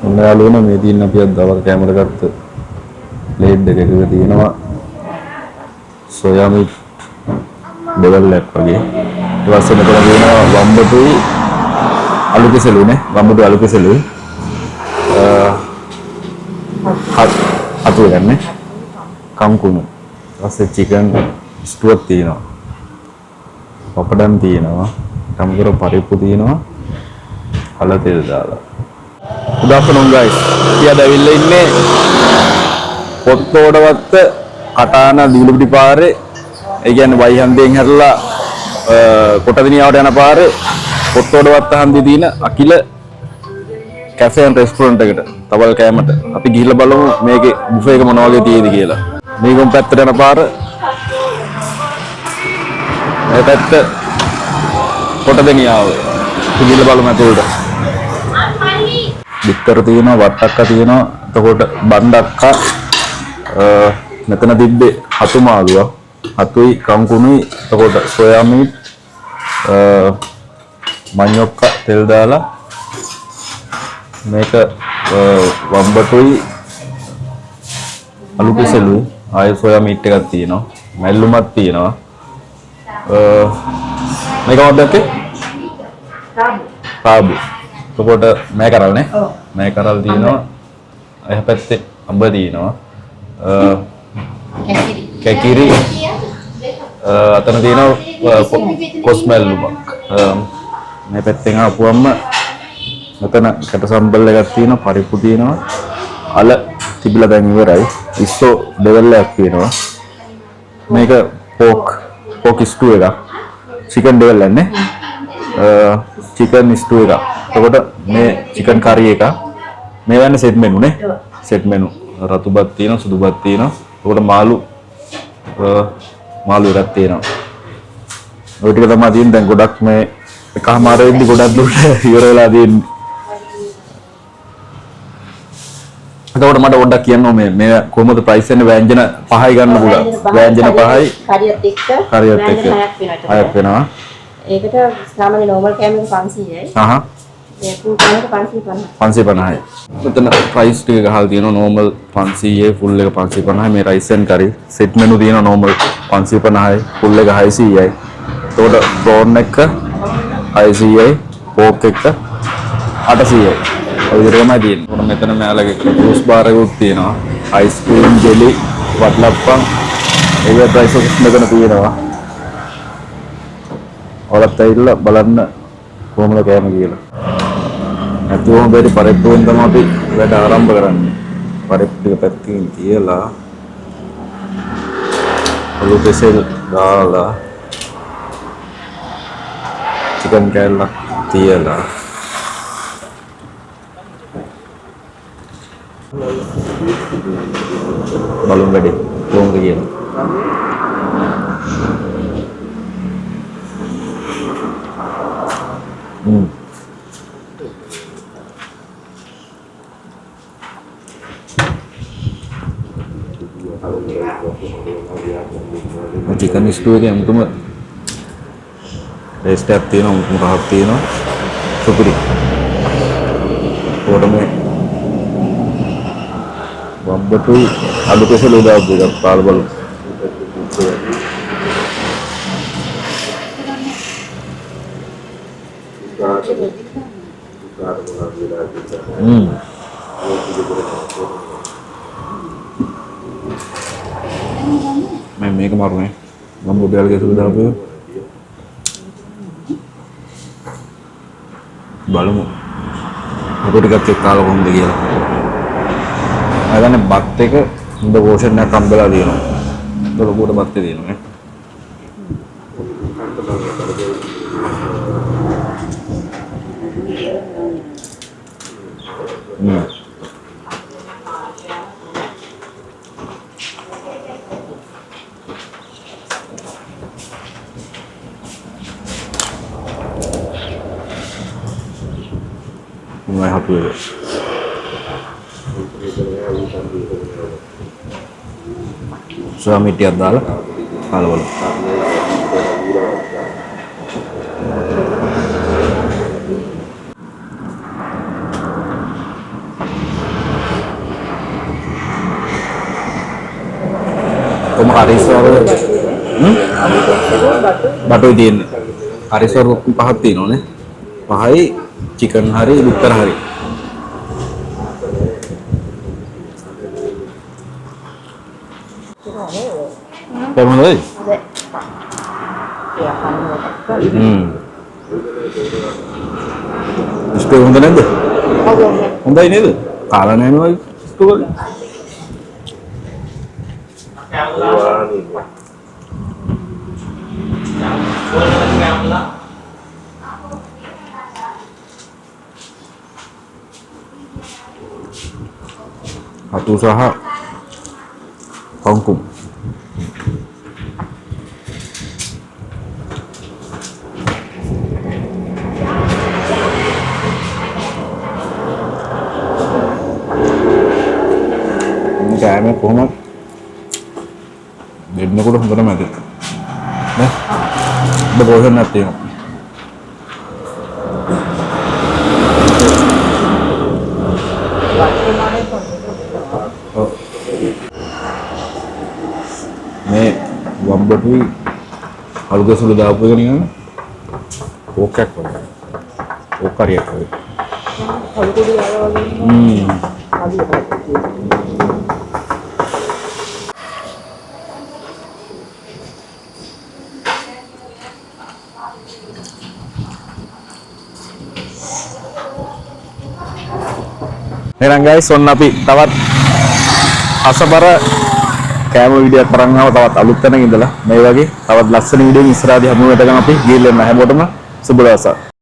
ඔන්න යාළුවනේ මේ තියෙන අපි අද දවල් කැමර ගත්ත ප්ලේට් එකක තියෙනවා සෝයා මීට් දෙවල් එකක් වගේ. ඊට පස්සේ මෙතන තියෙනවා වම්බටුයි අලු කෙසෙලුනේ. වම්බටු අලු කෙසෙලුයි. අතු ගන්නේ. කම්කුණු. ඊට පස්සේ චිකන් ස්ටුවක් තියෙනවා. පපඩම් තියෙනවා. टमाटर परिप्पु තියෙනවා. හල තෙල් දාලා. Good afternoon guys. අපි ඇවිල්ලා ඉන්නේ පොත්තෝඩවත්ත කටාන දීලුපිටි පාරේ. ඒ කියන්නේ වයිහන්දෙන් හැරලා කොටදිනියාවට යන පාරේ පොත්තෝඩවත්ත හන්දියේ තියෙන අකිල කැෆේ ඇන්ඩ් රෙස්ටුරන්ට් එකට තවල් කෑමට අපි ගිහිල්ලා බලමු මේකේ බුෆේ එක මොන වගේ තියෙයිද කියලා. මේකම පැත්තට යන පාර මේ පැත්ත කොටදිනියාව. ගිහිල්ලා බලමු ඇතුළට. බිත්තර තියෙනවා, වට්ටක්ක තියෙනවා, එතකොට බණ්ඩක්ක මෙතන තිබ්බේ හතු මාළුවා, හතුයි කම්කුණුයි, එතකොට සෝයා මීට් මඤ්ඤොක්ක තෙල් දාලා මේක වම්බටුයි අලු කෙසෙලුයි ආයෙ සෝයා මීට් එකක් තියෙනවා, මැල්ලුමක් තියෙනවා. මේක මොකක්ද? පාබු. එතකොට මේ කරල් නේ. මේ කරල් තියෙනවා. එහා පැත්තේ අඹ තියෙනවා. කැකිරි. අතන තියෙනවා කොස්මැල්ලුමක්. මේ පැත්තෙන් ආපුවම මෙතන කට සම්බල් එකක් තියෙනවා, පරිප්පු තියෙනවා. අල තිබිලා දැන් ඉවරයි. ඉස්සෝ දෙවල් එකක් තියෙනවා. මේක පෝක් ස්ටූ එකක්. චිකන් දෙවල් එකනේ. चिकन स्टू එක. එතකොට මේ chicken curry එක. මේ වන්නේ සෙට් මෙනු නේ. Set menu. රතු බත් තියෙනවා, සුදු බත් තියෙනවා. එතකොට මාළු එකක් තියෙනවා. ඔය ටික තමයි තියෙන්නේ. දැන් ගොඩක් මේ එකමාරෙන්දි ගොඩක් දුරට ඉවර වෙලා තියෙන්නේ. එතකොට මට පොඩ්ඩක් කියන්න මේ කොහොමද ප්‍රයිස් එන්නේ? ව්‍යංජන 5යි ගන්න පුළුවන්. ව්‍යංජන 5යි කරියත් එක්ක 6ක් වෙනවා. ඒකට සාමාන්‍ය normal කෑම එක 500යි. ඒ full කෑම එක 550. 550යි. මෙතන ප්‍රයිස් ටික ගහලා තියෙනවා normal 500යි full එක 550යි. මේ rice and curry set menu තියෙනවා normal 550යි full එක 600යි. එතකොට prawn එක 600යි pork එක 800යි. ඔය විදිහටමයි තියෙන්නේ. එතකොට මෙතන මෙයාලගේ juice bar එකක් තියෙනවා. ice cream jelly වටලප්පම් ඒ price එකක් මෙතන තියෙනවා. ඔයාලත් ඇවිල්ලා බලන්න කොහොමද කෑම කියලා. නැතුවම බැරි පරිප්පුවෙන් තමයි අපි වැඩ ආරම්භ කරන්නේ. පරිප්පු ටික පැත්තකින් තියලා අලු කෙසෙල් දාලා චිකන් කෑල්ලක් තියලා බලමු වැඩි කොහොමද කියලා. चिकन स्टू के तुम टेस्ट आती है ना राहती है ना सुपरी और में वंबटू आलू कैसे लोग आप देगा पाल बल मैं मेक मारूँ है हम वो डाल के सुविधा पे बालों aku dikasih kalau kamu begini akhirnya batte ke udah bosan nak ambil lagi no kalau gua udah batte di no mulai hatu ya. Suami dia adalah kalau කොහොම හරිස්වර බටුයි තියෙන්නේ. හරිස්වර පහක් තියෙනවනේ. පහයි චිකන් හරි බිත්තර හරි. කොහොමදයි? ස්ටෝ හොඳ නැද්ද? හොඳයි නේද? කාලා නැහැ නේද ස්ටෝ වල? Hatu usaha kangkung. Ini kayaknya komat දෙන්නකොට හොඳටම ඇති නේ ඔබ කොහෙන්ද නැත්තේ මේ වම්බටුයි අලුගසුළු දාපු එක නිකන් ඕකක් වගේ ඕකරියක් වගේ අලුගොඩි වල වගේ එහෙනම් guys ඔන්න අපි තවත් අසබර කෑම වීඩියෝයක් කරන් ආව තවත් අලුත් තැනක ඉඳලා මේ වගේ තවත් ලස්සන වීඩියෝකින් ඉස්සරහදී හමු වෙනකම් අපි ගිහින් එන්න හැමෝටම සුබ දවසක්